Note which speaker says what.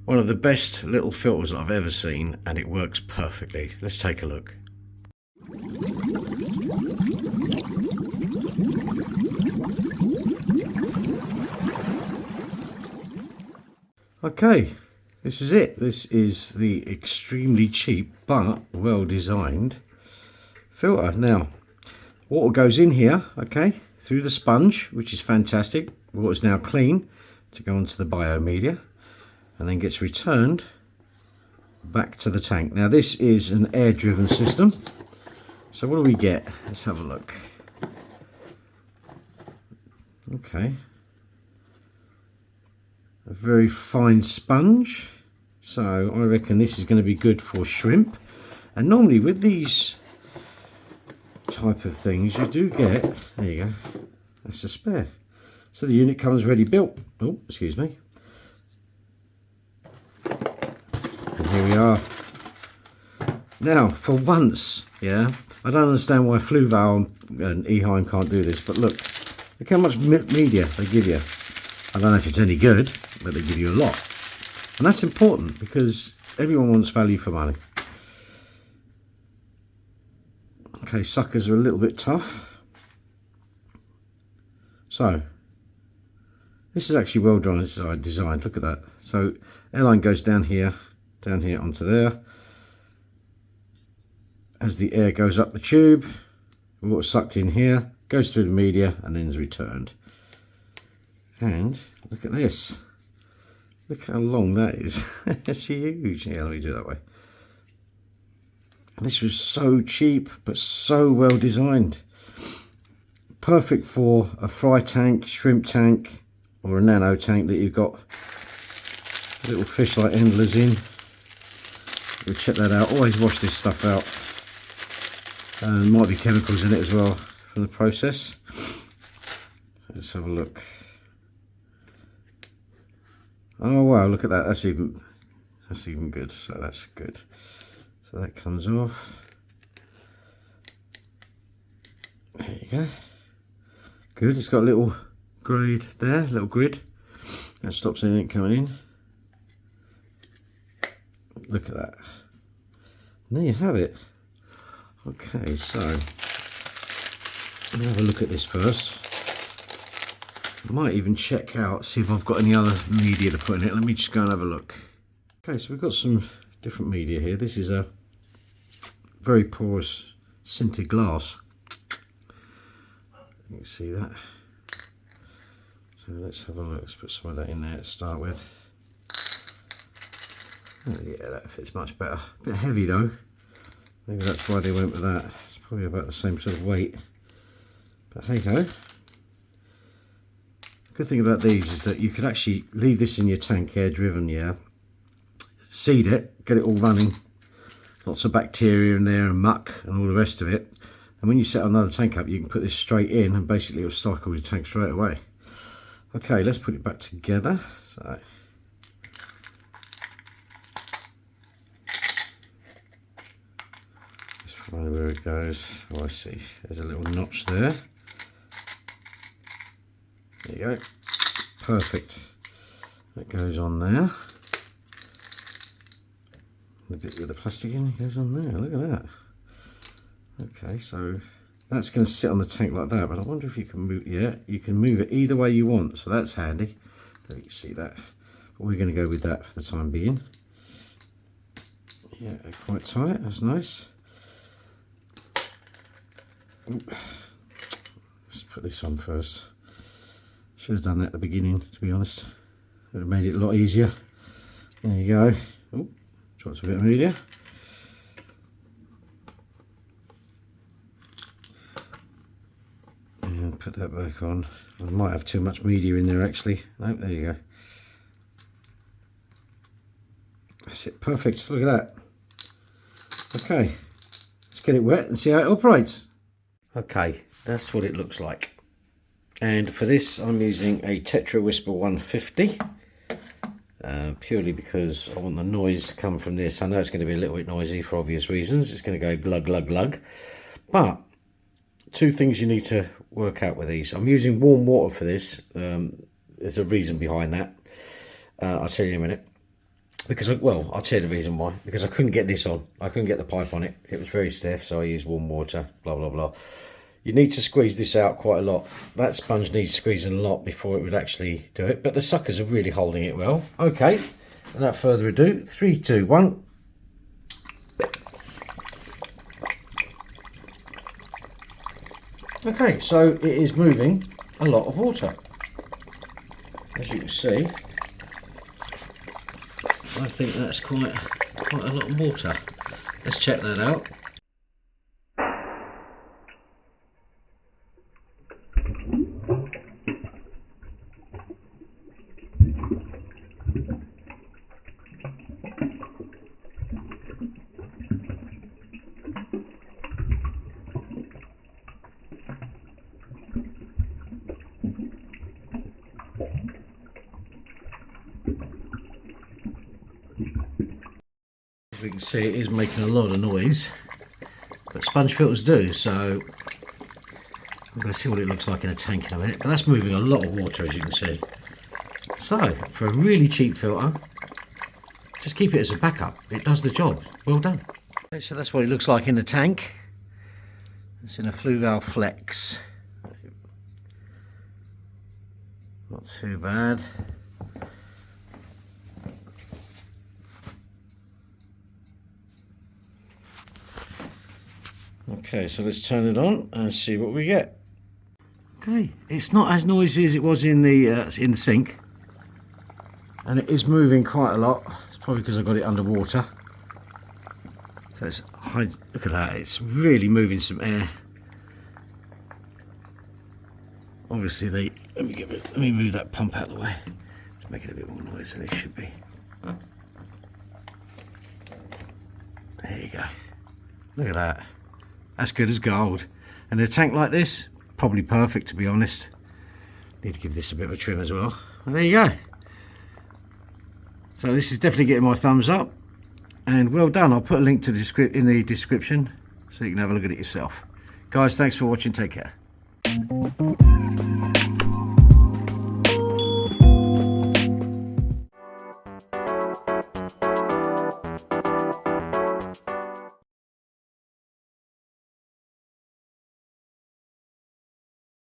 Speaker 1: One of the best little filters I've ever seen, and it works perfectly. Let's take a look. Okay, this is it. This is the extremely cheap but well designed filter. Now, water goes in here, okay, through the sponge, which is fantastic. Water's now clean to go onto the biomedia, and then gets returned back to the tank. Now, this is an air driven system. So what do we get? Let's have a look. Okay. A very fine sponge. So I reckon this is going to be good for shrimp. And normally with these type of things, you do get, there you go, that's a spare. So the unit comes ready built. Oh, excuse me. And here we are. Now, for once, yeah, I don't understand why Fluval and Eheim can't do this, but look how much media they give you. I don't know if it's any good, but they give you a lot. And that's important because everyone wants value for money. Okay, suckers are a little bit tough. So, this is actually well done. This is designed. Look at that. So, airline goes down here onto there. As the air goes up the tube, water sucked in here, goes through the media, and then is returned. And look at this. Look how long that is. It's huge. Yeah, let me do it that way. And this was so cheap, but so well designed. Perfect for a fry tank, shrimp tank, or a nano tank that you've got little fish like endlers in. We'll check that out. Always wash this stuff out. There might be chemicals in it as well from the process. Let's have a look. Oh wow, look at that. That's even good. So that's good. So that comes off. There you go. Good. It's got a little grid there, little grid. That stops anything coming in. Look at that. And there you have it. Okay, so let me have a look at this first. I might even check out, see if I've got any other media to put in it. Let me just go and have a look. Okay, so we've got some different media here. This is a very porous sintered glass. You can see that. So let's have a look. Let's put some of that in there to start with. Oh, yeah, that fits much better. A bit heavy though. Maybe that's why they went with that. It's probably about the same sort of weight. But hey ho. Good thing about these is that you could actually leave this in your tank, air driven, yeah. Seed it, get it all running. Lots of bacteria in there and muck and all the rest of it. And when you set another tank up, you can put this straight in and basically it'll cycle your tank straight away. Okay, let's put it back together. So. Where it goes. Oh, I see. There's a little notch there. There you go. Perfect. That goes on there. The bit with the plastic in goes on there. Look at that. Okay, so that's going to sit on the tank like that. But I wonder if you can move. Yeah, you can move it either way you want. So that's handy. There you can see that. But we're going to go with that for the time being. Yeah, quite tight. That's nice. Let's put this on first. Should have done that at the beginning, to be honest. Would have made it a lot easier. There you go. Oh, dropped a bit of media. And put that back on. I might have too much media in there actually. No, there you go. That's it, perfect. Look at that. Okay, let's get it wet and see how it operates. Okay, that's what it looks like. And for this, I'm using a Tetra Whisper 150, purely because I want the noise to come from this. I know it's going to be a little bit noisy for obvious reasons. It's going to go glug, glug, glug. But two things you need to work out with these. I'm using warm water for this. There's a reason behind that. I'll tell you in a minute. because well, I'll tell you the reason why. Because I couldn't get this on. I couldn't get the pipe on it. It was very stiff, so I used warm water. Blah blah blah. You need to squeeze this out quite a lot. That sponge needs squeezing a lot before it would actually do it. But the suckers are really holding it well. Okay, without further ado, 3, 2, 1. Okay, so it is moving a lot of water. As you can see, I think that's quite a lot of water. Let's check that out. As we can see, it is making a lot of noise, but sponge filters do, so I'm going to see what it looks like in a tank in a minute. But that's moving a lot of water, as you can see. So for a really cheap filter, just keep it as a backup. It does the job. Well done. Okay, so that's what it looks like in the tank. It's in a Fluval Flex. Not too bad. Okay, so let's turn it on and see what we get. Okay, it's not as noisy as it was in the sink, and it is moving quite a lot. It's probably because I got it underwater. So it's high. Look at that! It's really moving some air. Obviously, let me move that pump out of the way to make it a bit more noise than it should be. There you go. Look at that. That's good as gold. And in a tank like this, probably perfect, to be honest. Need to give this a bit of a trim as well. And there you go. So this is definitely getting my thumbs up. And well done. I'll put a link to the in the description so you can have a look at it yourself. Guys, thanks for watching. Take care.